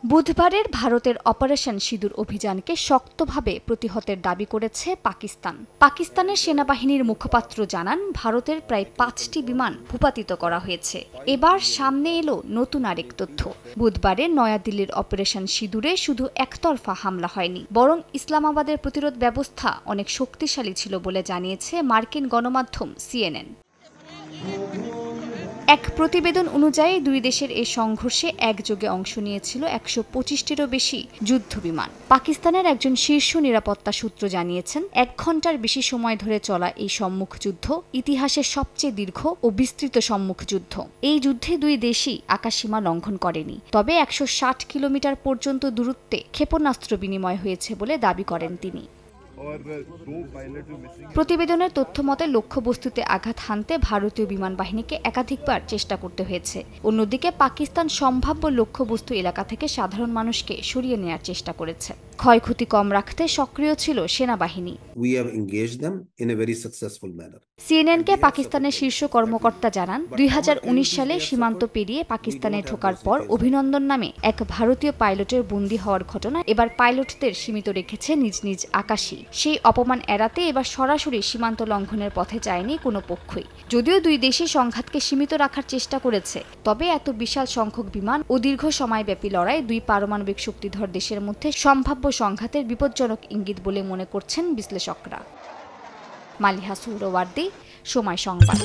বুধবারের ভারতের অপারেশন সিঁদুর অভিযানকে শক্তভাবে প্রতিহতের দাবি করেছে পাকিস্তান। পাকিস্তানের সেনাবাহিনীর মুখপাত্র জানান, ভারতের প্রায় ৫টি বিমান ভূপাতিত করা হয়েছে। এবার সামনে এলো নতুন আরেক তথ্য। বুধবারে নয়াদিল্লির অপারেশন সিঁদুরে শুধু একতরফা হামলা হয়নি, বরং ইসলামাবাদের প্রতিরোধ ব্যবস্থা অনেক শক্তিশালী ছিল বলে জানিয়েছে মার্কিন গণমাধ্যম CNN। এক প্রতিবেদন অনুযায়ী দুই দেশের এই সংঘর্ষে একযোগে অংশ নিয়েছিল ১২৫টিরও বেশি যুদ্ধবিমান। পাকিস্তানের একজন শীর্ষ নিরাপত্তা সূত্র জানিয়েছেন, ১ ঘণ্টার বেশি সময় ধরে চলা এই সম্মুখ যুদ্ধ ইতিহাসের সবচেয়ে দীর্ঘ ও বিস্তৃত সম্মুখ যুদ্ধ। এই যুদ্ধে দুই দেশই আকাশসীমা লঙ্ঘন করেনি, তবে ১৬০ কিলোমিটার পর্যন্ত দূরত্বে ক্ষেপণাস্ত্র বিনিময় হয়েছে বলে দাবি করেন তিনি। প্রতিবেদনের তথ্য মতে লক্ষ্যবস্তুতে আঘাত হানতে ভারতীয় বিমান বাহিনীকে একাধিকবার চেষ্টা করতে হয়েছে। অন্যদিকে পাকিস্তান সম্ভাব্য লক্ষ্যবস্তু এলাকা থেকে সাধারণ মানুষকে সরিয়ে নেয়ার চেষ্টা করেছে। ক্ষয়ক্ষতি কম রাখতে সক্রিয় ছিল সেনাবাহিনী। CNN-কে পাকিস্তানের শীর্ষ কর্মকর্তা জানান, ২০১৯ সালে সীমান্ত পেরিয়ে পাকিস্তানে ঢোকার পর অভিনন্দন নামে এক ভারতীয় পাইলটের বন্দী হওয়ার ঘটনা এবার পাইলটদের সীমিত রেখেছে নিজ নিজ আকাশে। সেই অপমান এড়াতে এবার সরাসরি সীমান্ত লঙ্ঘনের পথে যায়নি কোনো পক্ষই। যদিও দুই দেশই সংঘাতকে সীমিত রাখার চেষ্টা করেছে, তবে এত বিশাল সংখ্যক বিমান ও দীর্ঘ সময়ব্যাপী লড়াই দুই পারমাণবিক শক্তিধর দেশের মধ্যে সম্ভাব্য সংঘাতের বিপজ্জনক ইঙ্গিত বলে মনে করছেন বিশ্লেষকরা। মালিহা সুহরাওয়ার্দী, সময় সংবাদ।